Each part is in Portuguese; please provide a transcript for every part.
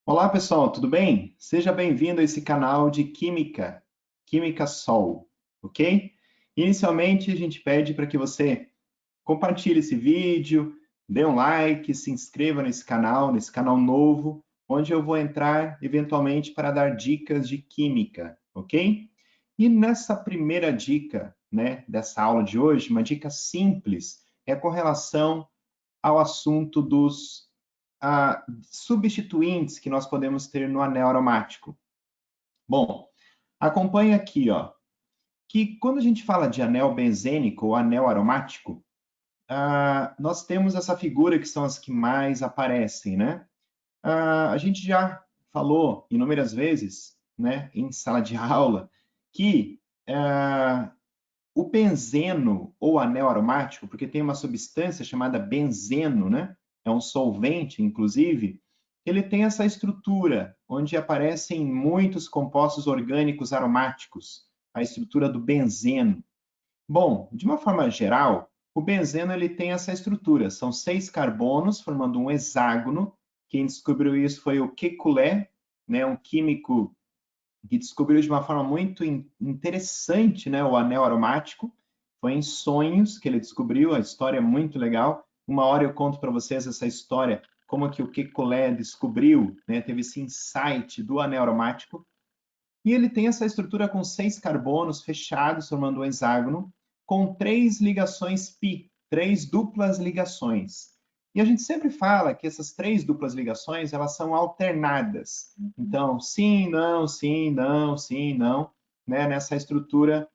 Olá, pessoal, tudo bem? Seja bem-vindo a esse canal de Química, Química Sol, ok? Inicialmente, a gente pede para que você compartilhe esse vídeo, dê um like, se inscreva nesse canal novo, onde eu vou entrar eventualmente para dar dicas de química, ok? E nessa primeira dica, né, dessa aula de hoje, uma dica simples, é com relação ao assunto dos substituintes que nós podemos ter no anel aromático. Bom, acompanhe aqui, ó, que quando a gente fala de anel benzênico ou anel aromático, nós temos essa figura que são as que mais aparecem, né? A gente já falou inúmeras vezes, né, em sala de aula, que o benzeno ou anel aromático, porque tem uma substância chamada benzeno, né? É um solvente, inclusive, ele tem essa estrutura, onde aparecem muitos compostos orgânicos aromáticos, a estrutura do benzeno. Bom, de uma forma geral, o benzeno ele tem essa estrutura, são 6 carbonos formando um hexágono. Quem descobriu isso foi o Kekulé, né, um químico que descobriu de uma forma muito interessante, né, o anel aromático. Foi em sonhos que ele descobriu, a história é muito legal. Uma hora eu conto para vocês essa história, como que o Kekulé descobriu, né, teve esse insight do anel aromático. E ele tem essa estrutura com 6 carbonos fechados, formando um hexágono, com 3 ligações pi, 3 duplas ligações. E a gente sempre fala que essas 3 duplas ligações, elas são alternadas. Então, sim, não, sim, não, sim, não, né? Nessa estrutura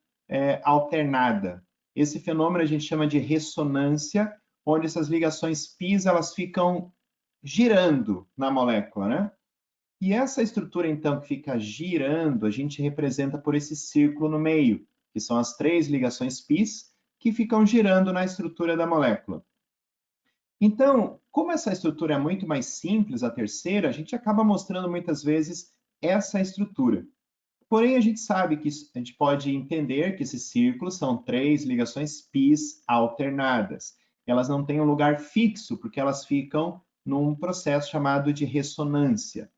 alternada. Esse fenômeno a gente chama de ressonância, onde essas ligações pis, elas ficam girando na molécula, né? E essa estrutura, então, que fica girando, a gente representa por esse círculo no meio, que são as 3 ligações πs que ficam girando na estrutura da molécula. Então, como essa estrutura é muito mais simples, a terceira, a gente acaba mostrando muitas vezes essa estrutura. Porém, a gente sabe que a gente pode entender que esses círculos são 3 ligações πs alternadas. Elas não têm um lugar fixo, porque elas ficam num processo chamado de ressonância.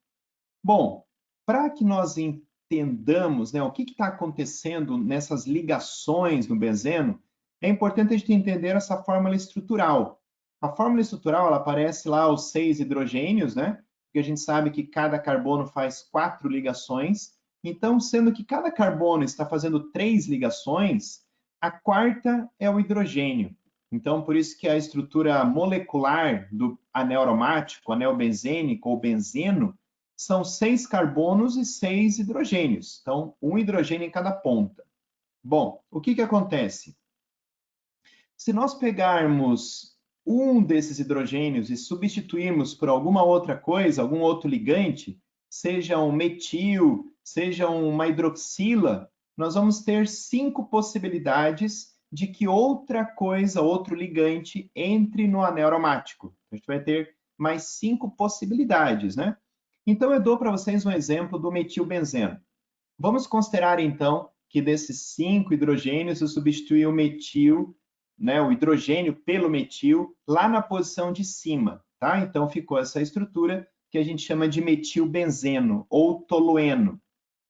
Bom, para que nós entendamos, né, o que está acontecendo nessas ligações no benzeno, é importante a gente entender essa fórmula estrutural. A fórmula estrutural, ela aparece lá os 6 hidrogênios, né? Porque a gente sabe que cada carbono faz 4 ligações. Então, sendo que cada carbono está fazendo 3 ligações, a quarta é o hidrogênio. Então, por isso que a estrutura molecular do anel aromático, anel benzênico ou benzeno, são 6 carbonos e 6 hidrogênios. Então, um hidrogênio em cada ponta. Bom, o que acontece? Se nós pegarmos um desses hidrogênios e substituirmos por alguma outra coisa, algum outro ligante, seja um metil, seja uma hidroxila, nós vamos ter 5 possibilidades de que outra coisa, outro ligante, entre no anel aromático. A gente vai ter mais 5 possibilidades, né? Então, eu dou para vocês um exemplo do metilbenzeno. Vamos considerar, então, que desses 5 hidrogênios, eu substituí o metil, né, o hidrogênio pelo metil, lá na posição de cima, tá? Então, ficou essa estrutura que a gente chama de metilbenzeno, ou tolueno.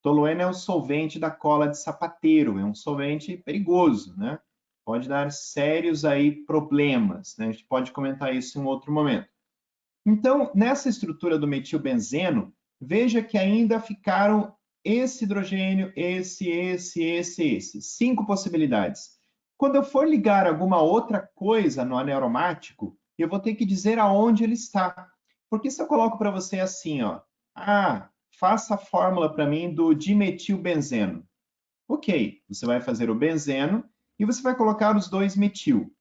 Tolueno é o solvente da cola de sapateiro, é um solvente perigoso, né? Pode dar sérios aí problemas, né? A gente pode comentar isso em um outro momento. Então, nessa estrutura do metilbenzeno, veja que ainda ficaram esse hidrogênio, esse. 5 possibilidades. Quando eu for ligar alguma outra coisa no anel aromático, eu vou ter que dizer aonde ele está. Porque se eu coloco para você assim, ó, faça a fórmula para mim do dimetilbenzeno. Ok, você vai fazer o benzeno e você vai colocar os 2 metil.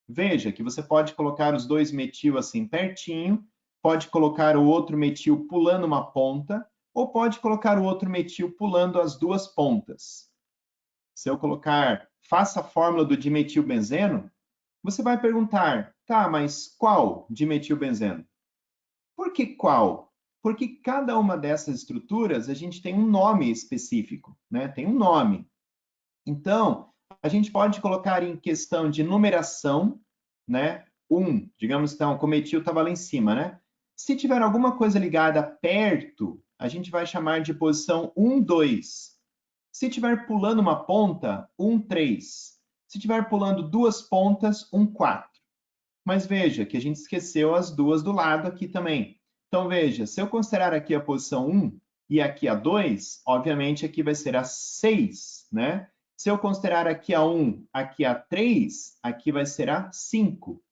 Veja que você pode colocar os 2 metil assim pertinho, pode colocar o outro metil pulando uma ponta, ou pode colocar o outro metil pulando as 2 pontas. Se eu colocar, faça a fórmula do dimetilbenzeno, você vai perguntar, tá, mas qual dimetilbenzeno? Por que qual? Porque cada uma dessas estruturas a gente tem um nome específico, né? Tem um nome. Então, a gente pode colocar em questão de numeração, né? Digamos então, o metil estava lá em cima, né? Se tiver alguma coisa ligada perto, a gente vai chamar de posição 1, 2. Se tiver pulando uma ponta, 1, 3. Se tiver pulando duas pontas, 1, 4. Mas veja que a gente esqueceu as duas do lado aqui também. Então, veja, se eu considerar aqui a posição 1 e aqui a 2, obviamente aqui vai ser a 6, né? Se eu considerar aqui a 1, aqui a 3, aqui vai ser a 5.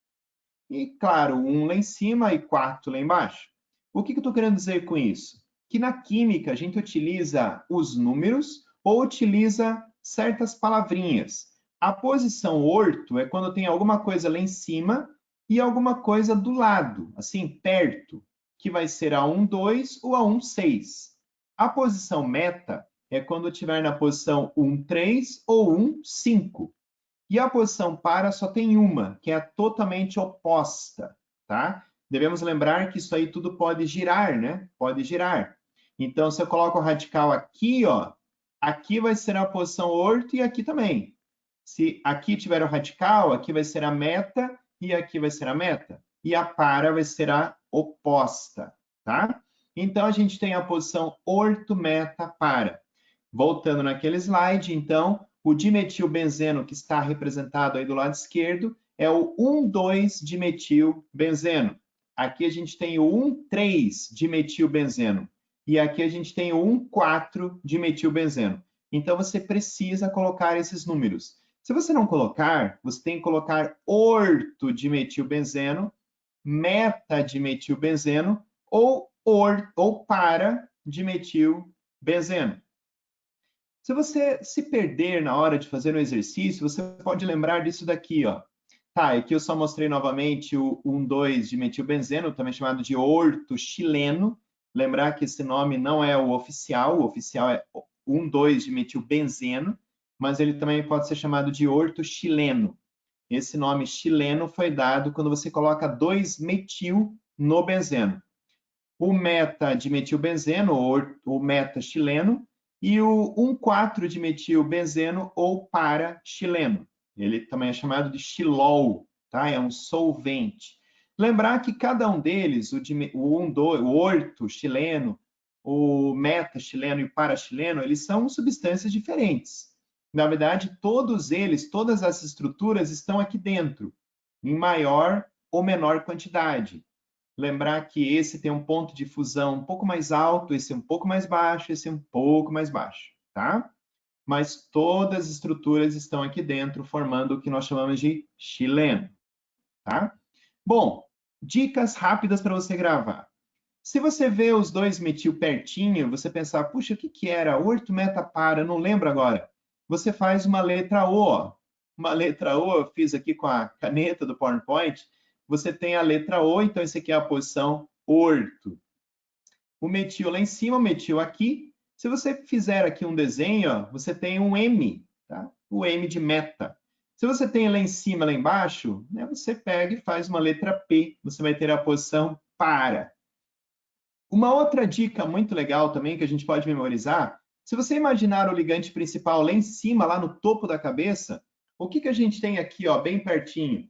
E, claro, 1 lá em cima e 4 lá embaixo. O que eu estou querendo dizer com isso? Que na química a gente utiliza os números ou utiliza certas palavrinhas. A posição orto é quando tem alguma coisa lá em cima e alguma coisa do lado, assim, perto, que vai ser a 1, 2 ou a 1, 6. A posição meta é quando estiver na posição 1, 3 ou 1, 5. E a posição para só tem uma, que é a totalmente oposta, tá? Devemos lembrar que isso aí tudo pode girar, né? Pode girar. Então, se eu coloco o radical aqui, ó, aqui vai ser a posição orto e aqui também. Se aqui tiver o radical, aqui vai ser a meta e aqui vai ser a meta. E a para vai ser a oposta, tá? Então, a gente tem a posição orto, meta, para. Voltando naquele slide, então, o dimetilbenzeno que está representado aí do lado esquerdo é o 1,2-dimetilbenzeno. Aqui a gente tem o 1,3-dimetilbenzeno. E aqui a gente tem o 1,4-dimetilbenzeno. Então, você precisa colocar esses números. Se você não colocar, você tem que colocar orto-dimetilbenzeno, meta-dimetilbenzeno ou para-dimetilbenzeno. Se você se perder na hora de fazer um exercício, você pode lembrar disso daqui, ó. Tá, aqui eu só mostrei novamente o 1,2-dimetilbenzeno, também chamado de orto chileno. Lembrar que esse nome não é o oficial é 1,2-dimetilbenzeno, mas ele também pode ser chamado de orto chileno. Esse nome chileno foi dado quando você coloca 2-metil no benzeno. O meta-dimetilbenzeno, ou meta-chileno, e o 1,4-dimetilbenzeno ou para-chileno. Ele também é chamado de xilol, tá? É um solvente. Lembrar que cada um deles, o orto-chileno, o meta-chileno e o para-chileno, eles são substâncias diferentes. Na verdade, todos eles, todas as estruturas estão aqui dentro, em maior ou menor quantidade. Lembrar que esse tem um ponto de fusão um pouco mais alto, esse um pouco mais baixo, esse um pouco mais baixo, tá? Mas todas as estruturas estão aqui dentro, formando o que nós chamamos de xileno, tá? Bom, dicas rápidas para você gravar. Se você vê os dois metil pertinho, você pensar, puxa, o que que era? Orto, meta, para, não lembro agora. Você faz uma letra O, ó. Uma letra O, eu fiz aqui com a caneta do PowerPoint, você tem a letra O, então esse aqui é a posição orto. O metil lá em cima, o metil aqui. Se você fizer aqui um desenho, ó, você tem um M, tá? O M de meta. Se você tem lá em cima, lá embaixo, né, você pega e faz uma letra P. Você vai ter a posição para. Uma outra dica muito legal também que a gente pode memorizar, se você imaginar o ligante principal lá em cima, lá no topo da cabeça, o que a gente tem aqui, ó, bem pertinho?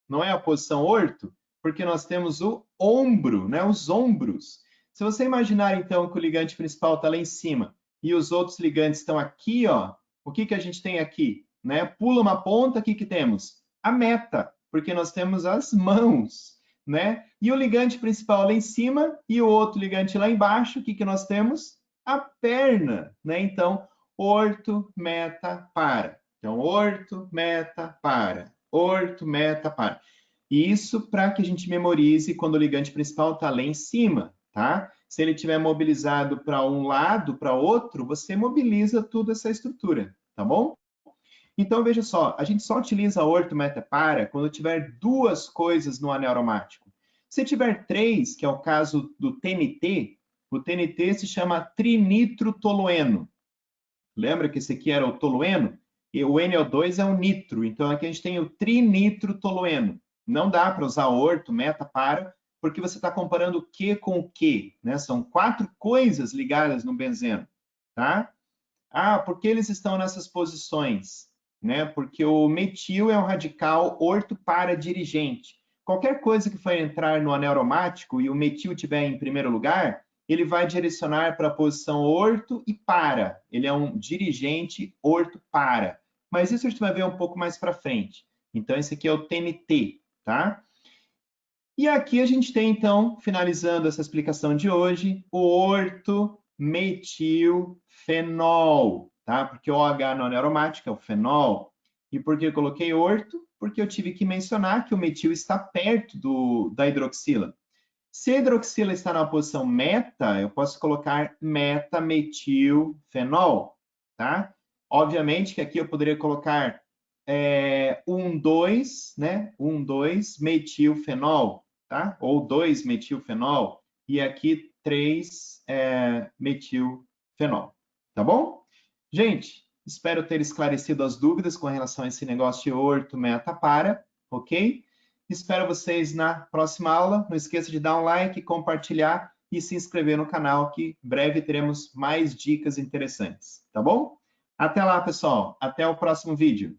Não é a posição orto? Porque nós temos o ombro, né? Os ombros. Se você imaginar, então, que o ligante principal está lá em cima e os outros ligantes estão aqui, ó, o que a gente tem aqui? Né? Pula uma ponta, o que temos? A meta, porque nós temos as mãos, né? E o ligante principal lá em cima e o outro ligante lá embaixo, o que nós temos? A perna, né? Então, orto, meta, para. Então, orto, meta, para. Orto, meta, para. Isso para que a gente memorize quando o ligante principal está lá em cima, tá? Se ele estiver mobilizado para um lado, para outro, você mobiliza toda essa estrutura, tá bom? Então, veja só, a gente só utiliza orto, meta, para quando tiver duas coisas no anel aromático. Se tiver três, que é o caso do TNT, o TNT se chama trinitrotolueno. Lembra que esse aqui era o tolueno? E o NO2 é o nitro, então aqui a gente tem o trinitrotolueno. Não dá para usar orto, meta, para, porque você está comparando o que com o que, né? São quatro coisas ligadas no benzeno, tá? Ah, por que eles estão nessas posições? Né? Porque o metil é um radical orto para dirigente. qualquer coisa que for entrar no anel aromático e o metil estiver em primeiro lugar, ele vai direcionar para a posição orto e para. Ele é um dirigente orto-para. Mas isso a gente vai ver um pouco mais para frente. Então, esse aqui é o TNT, tá? E aqui a gente tem, então, finalizando essa explicação de hoje, o orto-metilfenol, tá? Porque o OH no anel aromático é o fenol. E por que eu coloquei orto? Porque eu tive que mencionar que o metil está perto da hidroxila. Se a hidroxila está na posição meta, eu posso colocar metametilfenol, tá? Obviamente que aqui eu poderia colocar 1,2, né? 1,2 metilfenol, tá? Ou 2 metilfenol, e aqui 3 metilfenol, tá bom? Gente, espero ter esclarecido as dúvidas com relação a esse negócio de orto, meta, para, ok? Espero vocês na próxima aula. Não esqueça de dar um like, compartilhar e se inscrever no canal, que em breve teremos mais dicas interessantes, tá bom? Até lá, pessoal. Até o próximo vídeo.